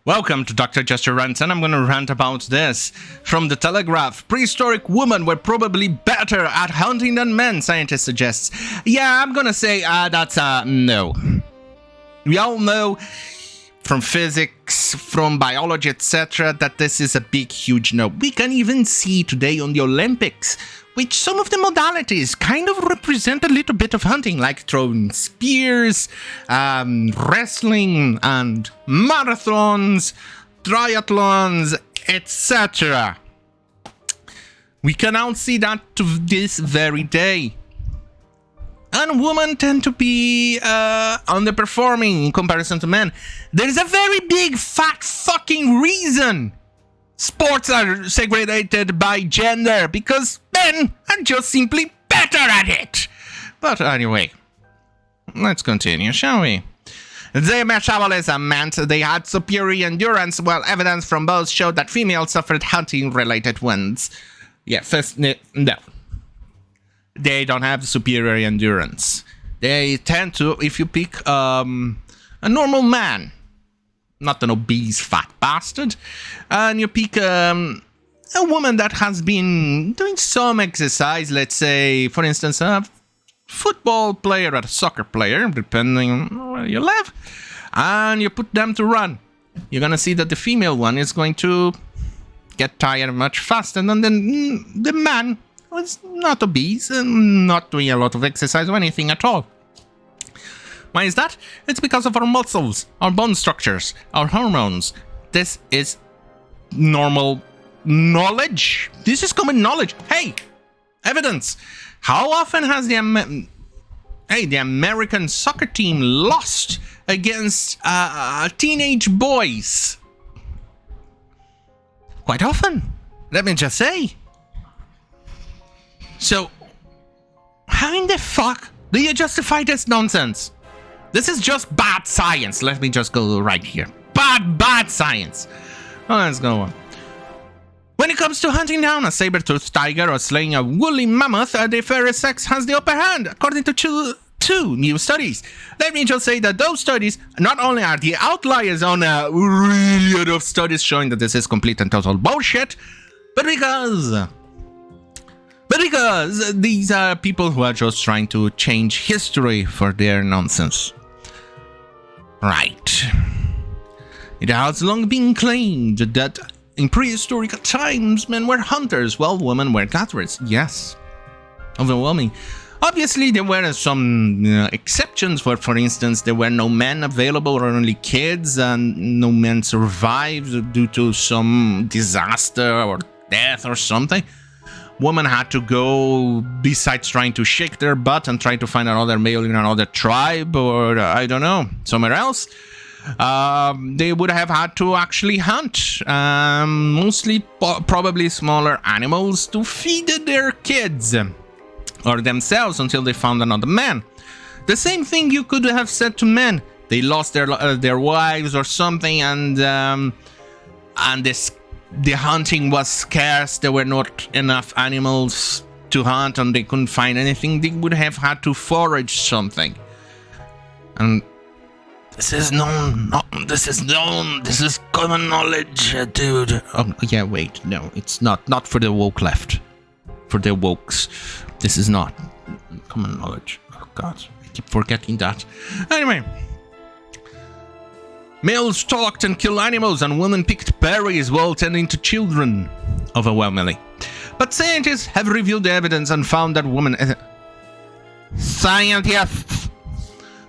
Welcome to Dr. Jester Rants, and I'm going to rant about this. From the Telegraph, prehistoric women were probably better at hunting than men, scientist suggests. Yeah, I'm going to say that's no. We all know from physics, from biology, etc., that this is a big, huge no. We can even see today on the Olympics, which some of the modalities kind of represent a little bit of hunting, like throwing spears, wrestling, and marathons, triathlons, etc. We can now see that to this very day. And women tend to be underperforming in comparison to men. There's a very big fat fucking reason sports are segregated by gender, because men are just simply better at it. But anyway, let's continue, shall we? Their metabolism meant they had superior endurance, while evidence from both showed that females suffered hunting-related wounds. Yeah, first, no. They don't have superior endurance. They tend to, if you pick a normal man, not an obese fat bastard, and you pick a woman that has been doing some exercise, let's say, for instance, a football player or a soccer player, depending on where you live, and you put them to run, you're going to see that the female one is going to get tired much faster than the man who is not obese and not doing a lot of exercise or anything at all. Why is that? It's because of our muscles, our bone structures, our hormones. This is normal knowledge. This is common knowledge. Hey, evidence. How often has the American soccer team lost against teenage boys? Quite often. Let me just say. So, how in the fuck do you justify this nonsense? This is just bad science. Let me just go right here. Bad science. Well, let's go on. When it comes to hunting down a saber-toothed tiger or slaying a woolly mammoth, the fairer sex has the upper hand, according to two new studies. Let me just say that those studies not only are the outliers on a really lot of studies showing that this is complete and total bullshit, but because these are people who are just trying to change history for their nonsense. Right. It has long been claimed that in prehistoric times, men were hunters while women were gatherers. Yes. Overwhelming. Obviously, there were some exceptions. For instance, there were no men available or only kids, and no men survived due to some disaster or death or something. Women had to go, besides trying to shake their butt and try to find another male in another tribe or, I don't know, somewhere else. They would have had to actually hunt, mostly probably smaller animals to feed their kids or themselves until they found another man. The same thing you could have said to men. They lost their wives or something, and the hunting was scarce. There were not enough animals to hunt, and they couldn't find anything. They would have had to forage something. And this is known. This is common knowledge, dude. Oh, yeah, wait. No, it's not. Not for the woke left. For the wokes. This is not common knowledge. Oh, God. I keep forgetting that. Anyway. Males stalked and killed animals, and women picked berries while tending to children, overwhelmingly. But scientists have reviewed the evidence and found that women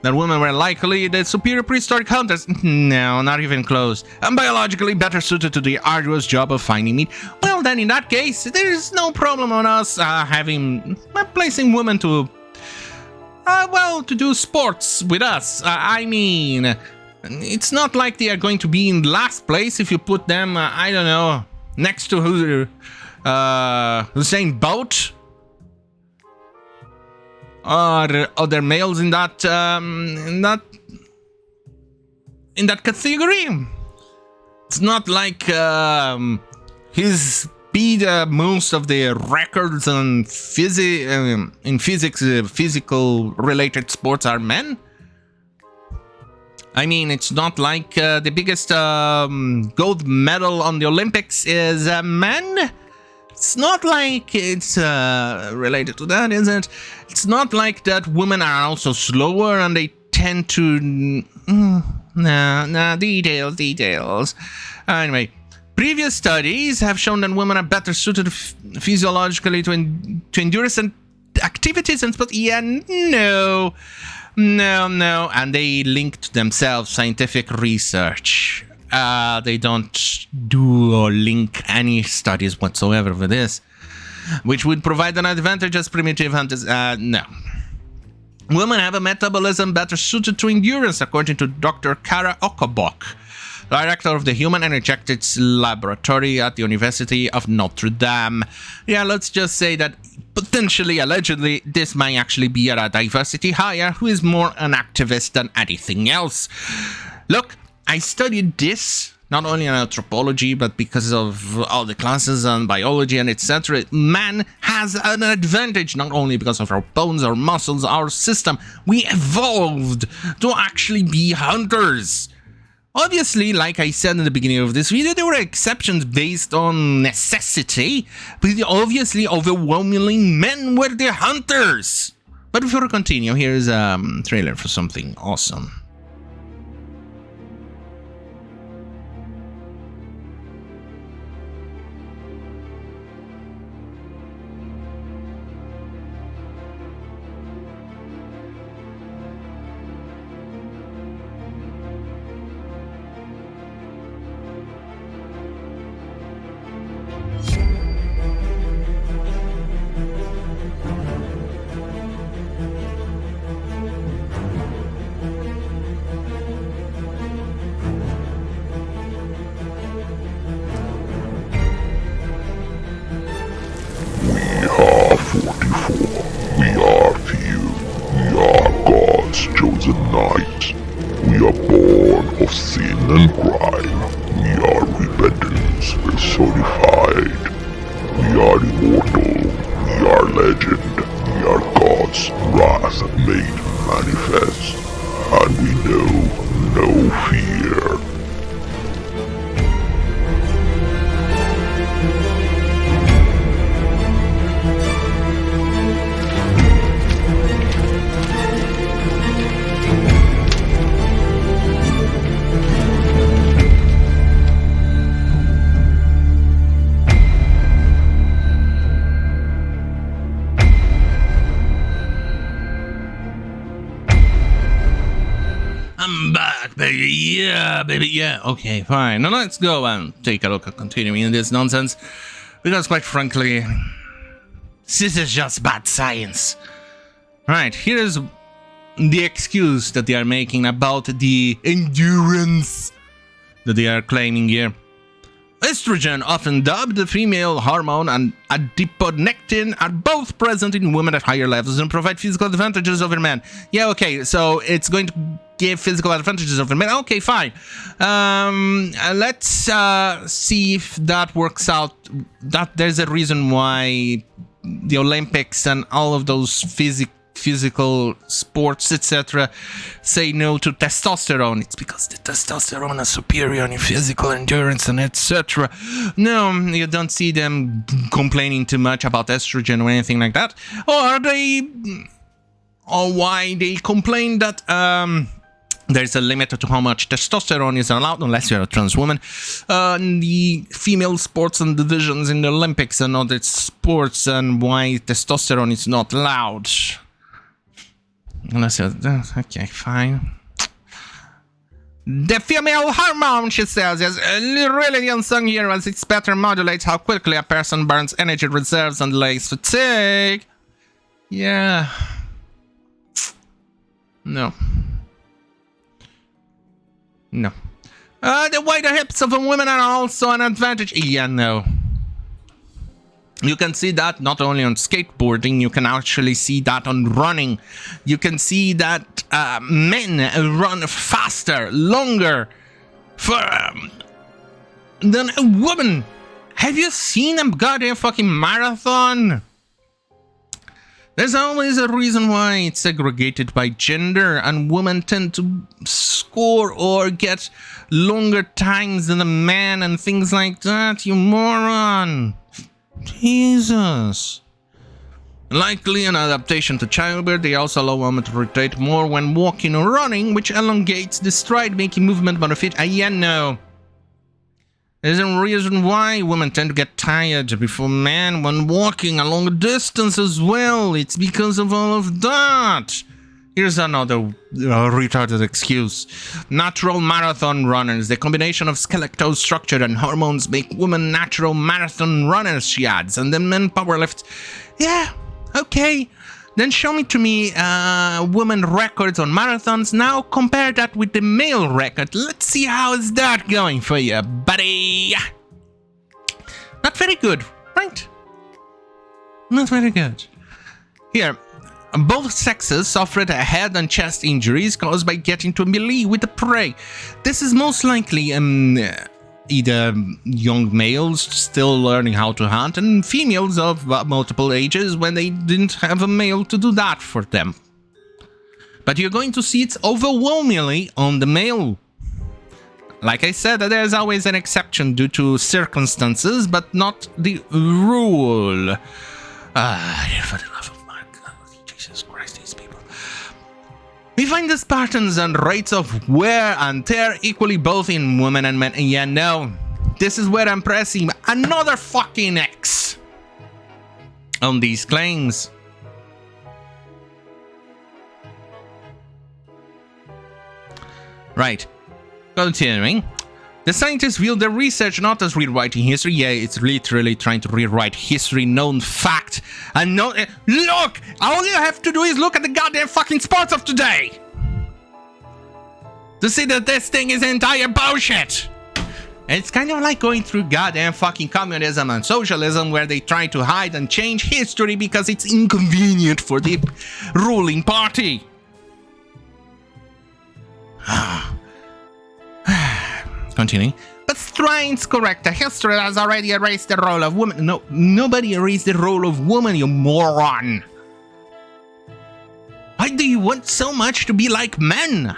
were likely the superior prehistoric hunters. No, not even close. And biologically better suited to the arduous job of finding meat. Well, then in that case, there is no problem on us placing women to do sports with us. I mean, it's not like they are going to be in last place if you put them, I don't know, next to Usain Bolt or other males in that category. It's not like his beat most of the records in physics, physical related sports are men. I mean, it's not like the biggest gold medal on the Olympics is men. It's not like it's related to that, is it? It's not like that women are also slower and they tend to... details. Anyway, previous studies have shown that women are better suited physiologically to endurance and activities and sports. Yeah, no. And they link to themselves scientific research. They don't do or link any studies whatsoever with this, which would provide an advantage as primitive hunters. No. Women have a metabolism better suited to endurance, according to Dr. Kara Okobok, director of the Human Energetics Laboratory at the University of Notre Dame. Yeah, let's just say that potentially, allegedly, this might actually be a diversity hire who is more an activist than anything else. Look, I studied this not only in anthropology, but because of all the classes and biology and etc. Man has an advantage, not only because of our bones, our muscles, our system. We evolved to actually be hunters. Obviously, like I said in the beginning of this video, there were exceptions based on necessity, but obviously, overwhelmingly, men were the hunters. But before we continue, here's a trailer for something awesome. I'm back, baby. Yeah, baby. Yeah. Okay, fine. Now let's go and take a look at continuing this nonsense. Because quite frankly, this is just bad science. Right, here's the excuse that they are making about the endurance that they are claiming here. Estrogen, often dubbed the female hormone, and adiponectin are both present in women at higher levels and provide physical advantages over men. Yeah, okay, so it's going to give physical advantages over men. Okay, fine. Let's see if that works out. That there's a reason why the Olympics and all of those physical sports, etc., say no to testosterone. It's because the testosterone is superior in physical endurance and etc. No, you don't see them complaining too much about estrogen or anything like that. Or why they complain that there's a limit to how much testosterone is allowed, unless you're a trans woman. The female sports and divisions in the Olympics and other sports, and why testosterone is not allowed. Unless you're... Okay, fine. The female hormone, she says, is really unsung here, as it better modulates how quickly a person burns energy reserves and delays fatigue. Yeah. No. No. The wider hips of women are also an advantage. Yeah, no. You can see that not only on skateboarding, you can actually see that on running. You can see that men run faster, longer than a woman. Have you seen a goddamn fucking marathon? There's always a reason why it's segregated by gender, and women tend to score or get longer times than a man and things like that, you moron. Jesus. Likely an adaptation to childbirth, they also allow women to rotate more when walking or running, which elongates the stride-making movement benefit. Yeah, no. There's a reason why women tend to get tired before men when walking a long distance as well. It's because of all of that. Here's another retarded excuse. Natural marathon runners. The combination of skeletal structure and hormones make women natural marathon runners, she adds. And then men powerlift. Yeah, okay. Then show me women records on marathons. Now compare that with the male record. Let's see how is that going for you, buddy. Not very good, right? Not very good. Here, both sexes suffered head and chest injuries caused by getting to melee with the prey. This is most likely either young males still learning how to hunt and females of multiple ages when they didn't have a male to do that for them. But you're going to see it's overwhelmingly on the male. Like I said, there's always an exception due to circumstances, but not the rule. For the love of my God, Jesus Christ, these people. We find the Spartans and rates of wear and tear equally both in women and men. And yeah, no. This is where I'm pressing another fucking X on these claims. Right. Continuing. The scientists view the research not as rewriting history. Yeah, it's literally trying to rewrite history, known fact. And no, look! All you have to do is look at the goddamn fucking sports of today to see that this thing is entire bullshit. It's kind of like going through goddamn fucking communism and socialism where they try to hide and change history because it's inconvenient for the ruling party. Continuing. But Strain's correct. The history has already erased the role of women. No, nobody erased the role of woman, you moron. Why do you want so much to be like men?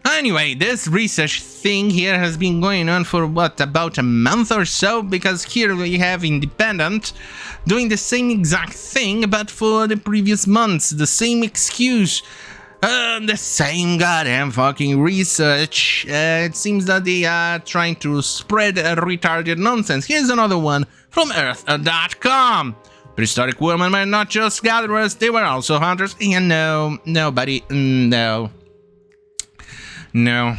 Anyway, this research thing here has been going on for what, about a month or so, because here we have Independent doing the same exact thing, but for the previous months, the same excuse. The same goddamn fucking research. It seems that they are trying to spread retarded nonsense. Here's another one from Earth.com. Prehistoric women were not just gatherers, they were also hunters. And no, nobody, no. No.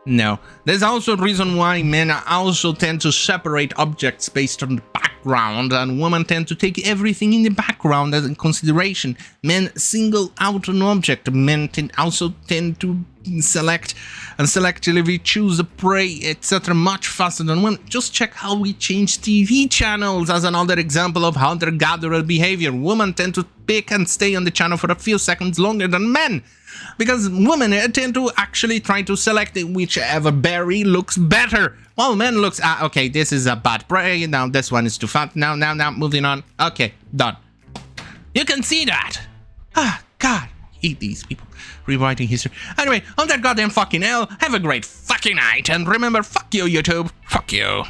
No. There's also a reason why men also tend to separate objects based on the background, and women tend to take everything in the background as a consideration. Men single out an object. Men also tend to select and selectively choose a prey, etc. much faster than women. Just check how we change TV channels as another example of hunter-gatherer behavior. Women tend to pick and stay on the channel for a few seconds longer than men, because women tend to actually try to select whichever berry looks better, while men looks, okay, this is a bad prey, now this one is too fat, now, moving on. Okay, done. You can see that. God, hate these people rewriting history. Anyway, on that goddamn fucking hell, have a great fucking night, and remember, fuck you, YouTube. Fuck you.